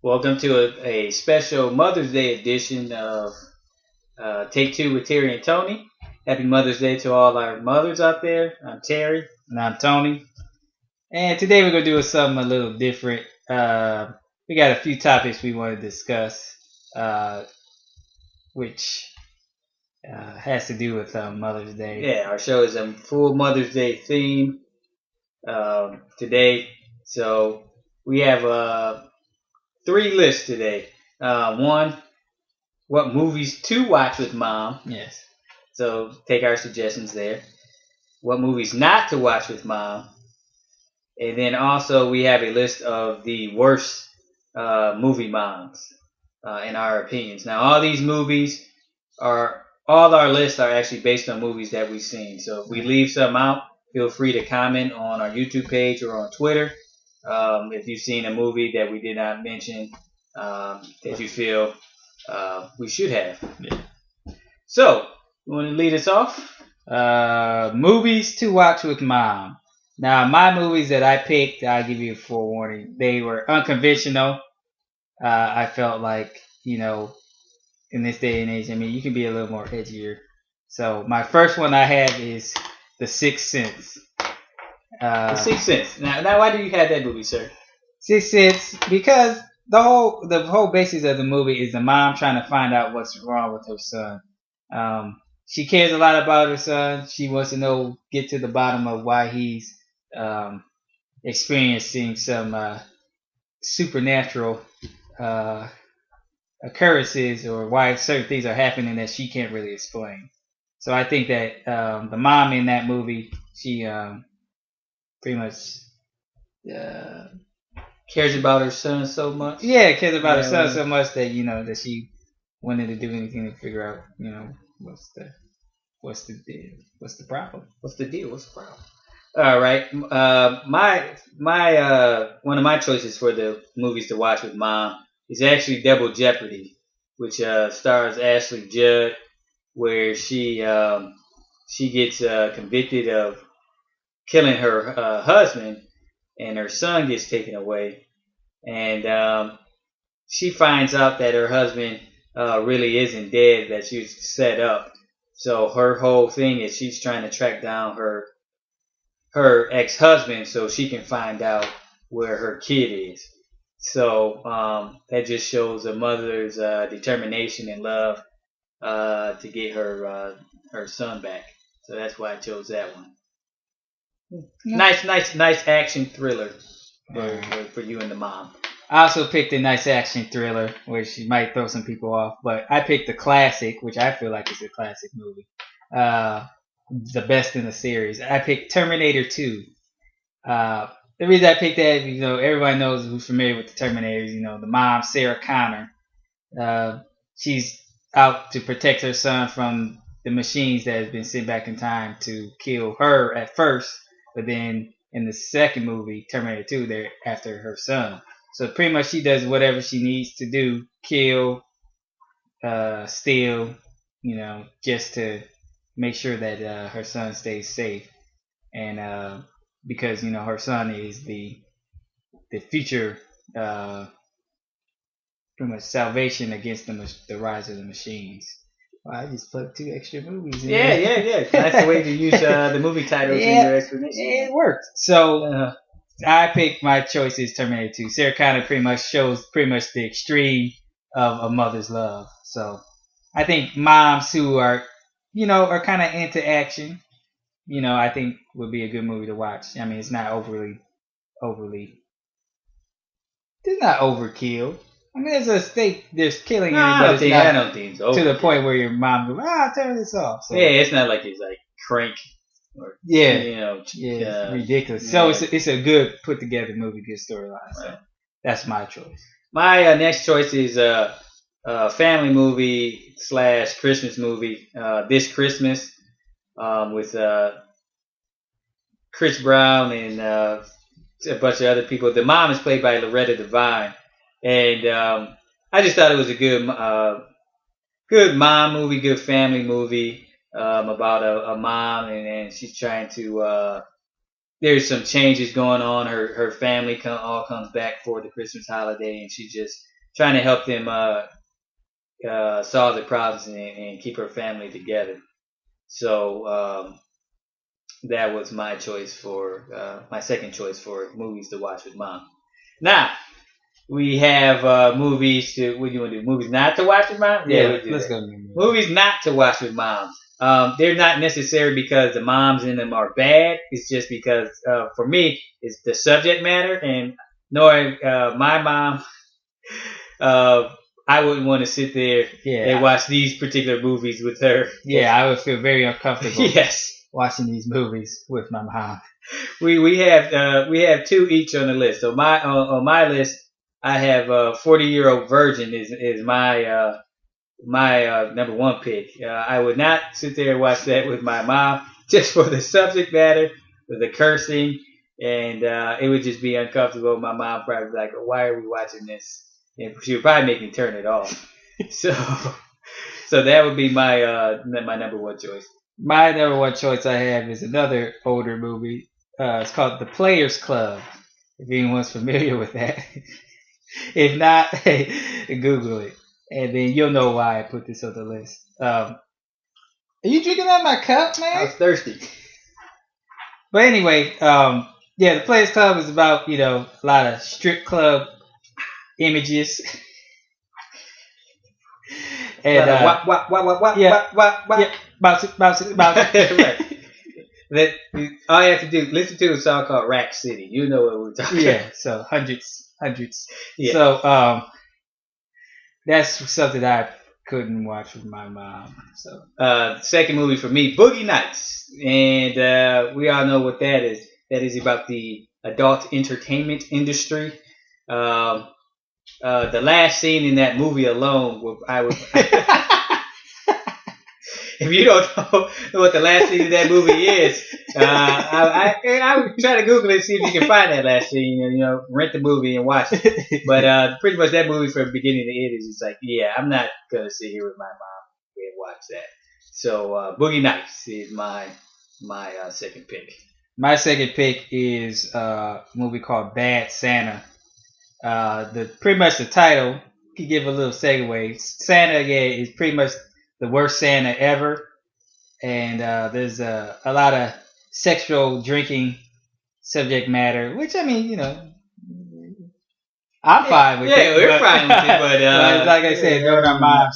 Welcome to a special Mother's Day edition of Take2 with Terry and Tony. Happy Mother's Day to all our mothers out there. I'm Terry. And I'm Tony. And today we're going to do something a little different. We got a few topics we want to discuss, which has to do with Mother's Day. Yeah, our show is a full Mother's Day theme today. So we have 3 lists today. One, what movies to watch with mom. Yes. So take our suggestions there. What movies not to watch with mom. And then also we have a list of the worst movie moms in our opinions. Now all these movies all our lists are actually based on movies that we've seen. So if we leave some out, feel free to comment on our YouTube page or on Twitter. If you've seen a movie that we did not mention that you feel we should have. Yeah. So, you want to lead us off? Movies to watch with mom. Now, my movies that I picked, I'll give you a forewarning. They were unconventional. I felt like, in this day and age, you can be a little more edgier. So, my first one I have is The Sixth Sense. The Sixth Sense. Now, why do you have that movie, sir? Sixth Sense, because the whole basis of the movie is the mom trying to find out what's wrong with her son. She cares a lot about her son. She wants to get to the bottom of why he's experiencing some supernatural occurrences, or why certain things are happening that she can't really explain. So I think that the mom in that movie, she pretty much cares about her son so much. Yeah, cares about her son so much that that she wanted to do anything to figure out what's the problem. What's the deal? What's the problem? All right. My one of my choices for the movies to watch with mom is actually Double Jeopardy, which stars Ashley Judd, where she gets convicted of killing her husband, and her son gets taken away, and she finds out that her husband really isn't dead, that she was set up. So her whole thing is she's trying to track down her ex-husband so she can find out where her kid is. So that just shows a mother's determination and love to get her son back. So that's why I chose that one. Nice action thriller for you and the mom. I also picked a nice action thriller, which might throw some people off, but I picked a classic, which I feel like is a classic movie. The best in the series. I picked Terminator 2. The reason I picked that, everybody knows who's familiar with the Terminators. The mom, Sarah Connor. She's out to protect her son from the machines that have been sent back in time to kill her at first, but then in the second movie, Terminator 2, they're after her son. So pretty much she does whatever she needs to do, kill, steal, just to make sure that her son stays safe. And because, her son is the future, pretty much salvation against the rise of the machines. Well, I just put 2 extra movies in there. Yeah. That's the way to use the movie titles in your explanation. It worked. So I picked my choice is Terminator 2. Sarah Connor pretty much shows the extreme of a mother's love. So I think moms who are kind of into action, I think would be a good movie to watch. It's not overly. It's not overkill. There's killing in it, but I don't think so. To the point where your mom goes, turn this off. So, yeah, it's not like it's like Crank. Or, it's ridiculous. Yeah. So it's a good put together movie, good storyline. Right. So that's my choice. My next choice is a family movie / Christmas movie. This Christmas with Chris Brown and a bunch of other people. The mom is played by Loretta Devine. And I just thought it was a good mom movie, good family movie about a mom, and she's trying to. There's some changes going on. Her family all comes back for the Christmas holiday, and she just trying to help them solve their problems and keep her family together. So that was my choice for my second choice for movies to watch with mom. Now we have movies to. What do you want to do? Movies not to watch with mom? Yeah, we'll do let's that. go. Movies not to watch with moms. They're not necessary because the moms in them are bad. It's just because for me, it's the subject matter, and knowing my mom, uh, I wouldn't want to sit there and watch these particular movies with her. Yeah, I would feel very uncomfortable. Yes, watching these movies with my mom. We have two each on the list. So on my list, I have 40-Year-Old Virgin is my number one pick. I would not sit there and watch that with my mom just for the subject matter, with the cursing, and it would just be uncomfortable. My mom probably be like, "Why are we watching this?" And she would probably make me turn it off. So that would be my number one choice. My number one choice I have is another older movie. It's called The Players Club. If anyone's familiar with that, if not, Google it, and then you'll know why I put this on the list. Are you drinking out of my cup, man? I was thirsty. But anyway, The Players Club is about a lot of strip club images. And bounce it. Right. That all you have to do, listen to a song called Rack City. You know what we're talking about. Yeah, so hundreds. Yeah. So that's something I couldn't watch with my mom. So second movie for me, Boogie Nights, and we all know what that is. That is about the adult entertainment industry. The last scene in that movie alone, I would. If you don't know what the last scene of that movie is, I would try to Google it and see if you can find that last scene and, rent the movie and watch it. But pretty much that movie from beginning to end is just like, yeah, I'm not going to sit here with my mom and watch that. So Boogie Nights is my second pick. My second pick is a movie called Bad Santa. Pretty much the title, you give a little segue. Santa, is pretty much the worst Santa ever, and there's a lot of sexual drinking subject matter, which I'm fine with it. Yeah, we're fine with it, but like I said, knowing our mom,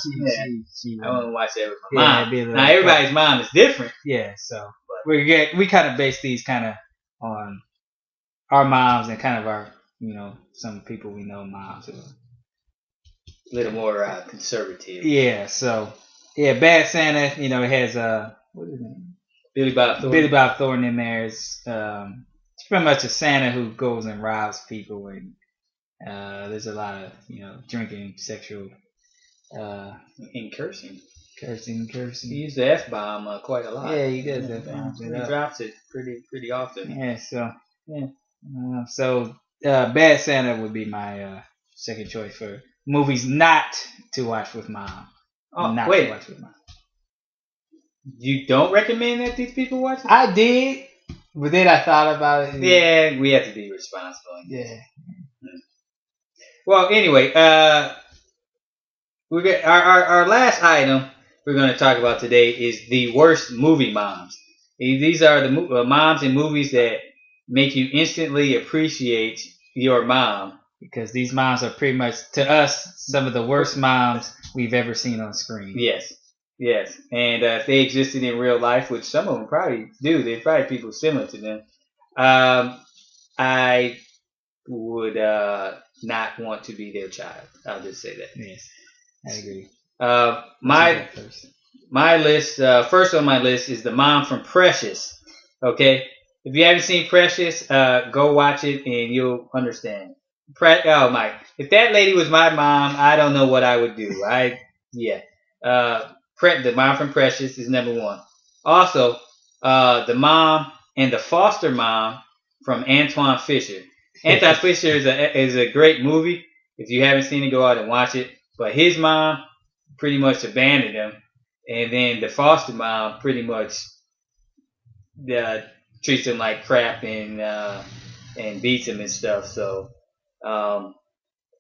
she I want to watch that with my mom. Now everybody's mom is different. Yeah, so we kind of base these kind of on our moms and kind of our some people we know moms who are a little more conservative. Yeah, so. Yeah, Bad Santa, it has what's his name? Billy Bob Thornton. Billy Bob Thornton in there. It's pretty much a Santa who goes and robs people, and there's a lot of drinking, sexual, and cursing. Cursing. He used the F-bomb quite a lot. Yeah, he does that. He drops it pretty often. Yeah, so Bad Santa would be my second choice for movies not to watch with mom. Oh, wait. You don't recommend that these people watch it? I did, but then I thought about it. Yeah, we have to be responsible. Yeah. Well, anyway, we got our last item we're going to talk about today is the worst movie moms. These are the moms in movies that make you instantly appreciate your mom. Because these moms are pretty much, to us, some of the worst moms we've ever seen on screen. Yes. And if they existed in real life, which some of them probably do, they're probably people similar to them, I would not want to be their child. I'll just say that. Yes, I agree. My list, first on my list is the mom from Precious. Okay? If you haven't seen Precious, go watch it and you'll understand. Oh my! If that lady was my mom, I don't know what I would do. The mom from Precious is number one. Also, the mom and the foster mom from Antoine Fisher. Antoine Fisher is a great movie. If you haven't seen it, go out and watch it. But his mom pretty much abandoned him, and then the foster mom pretty much treats him like crap and beats him and stuff. So.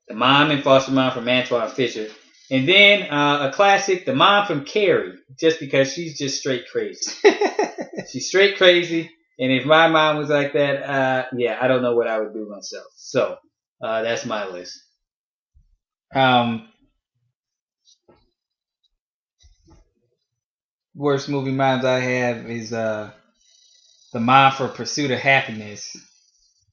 the mom and foster mom from Antoine Fisher. And then a classic, the mom from Carrie, just because she's just straight crazy. She's straight crazy. And if my mom was like that, yeah, I don't know what I would do myself. So that's my list. Worst movie moms I have is the mom for Pursuit of Happiness.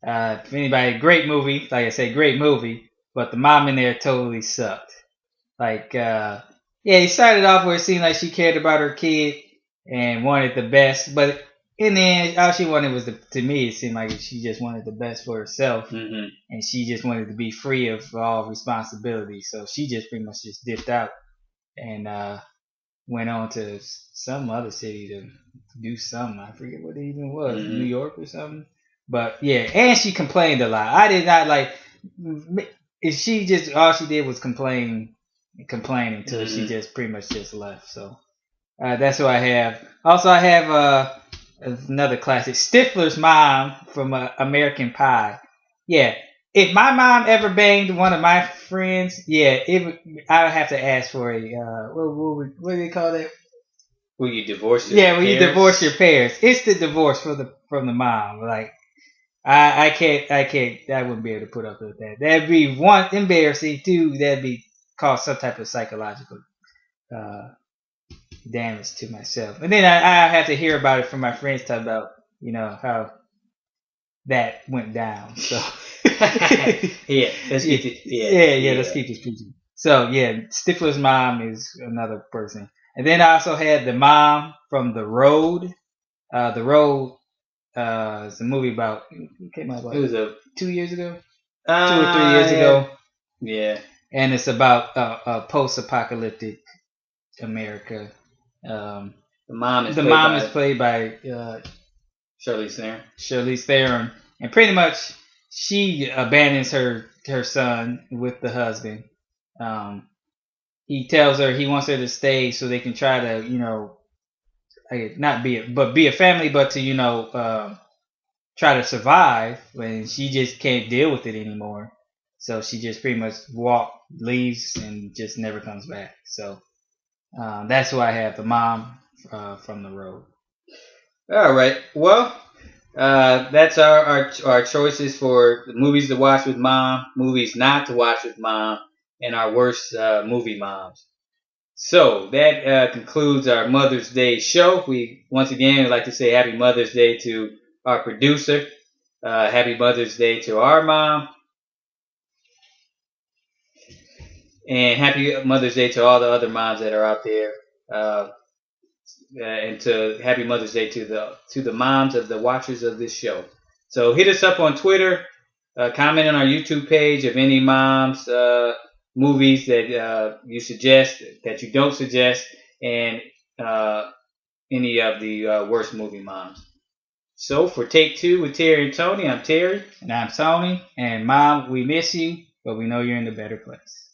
If anybody, great movie, like I say, great movie, but the mom in there totally sucked. Like, yeah, he started off where it seemed like she cared about her kid and wanted the best, but in the end, all she wanted was to me, it seemed like she just wanted the best for herself, and she just wanted to be free of all responsibility. So she just pretty much just dipped out and went on to some other city to do something. I forget what it even was, New York or something. But yeah, and she complained a lot. I did not like. If she just all she did was complaining until she just pretty much just left. So that's who I have. Also, I have another classic, Stifler's mom from American Pie. Yeah, if my mom ever banged one of my friends, yeah, I would have to ask for a what do they call that? Will you divorce your parents? You divorce your parents. It's the divorce from the mom. Like I wouldn't be able to put up with that. That'd be one embarrassing. Two, that'd be cause some type of psychological damage to myself. And then I have to hear about it from my friends talk about how that went down. So yeah, let's keep it. Let's keep this PG. So yeah, Stifler's mom is another person. And then I also had the mom from The Road. The Road is a movie about. It came out it was 2 years ago, 2 or 3 years ago. Yeah, and it's about a post-apocalyptic America. The mom is played by Charlize Theron, and pretty much she abandons her son with the husband. He tells her he wants her to stay so they can try to be a family, but to try to survive. When she just can't deal with it anymore, so she just pretty much leaves, and just never comes back. So that's who I have, the mom from The Road. All right. Well, that's our choices for movies to watch with mom, movies not to watch with mom, and our worst movie moms. So that concludes our Mother's Day show. We once again would like to say Happy Mother's Day to our producer. Happy Mother's Day to our mom. And Happy Mother's Day to all the other moms that are out there. And to Happy Mother's Day to the moms of the watchers of this show. So hit us up on Twitter, comment on our YouTube page of any moms movies that you suggest, that you don't suggest, and any of the worst movie moms. So for Take Two with Terry and Tony, I'm Terry. And I'm Tony. And Mom, we miss you, but we know you're in a better place.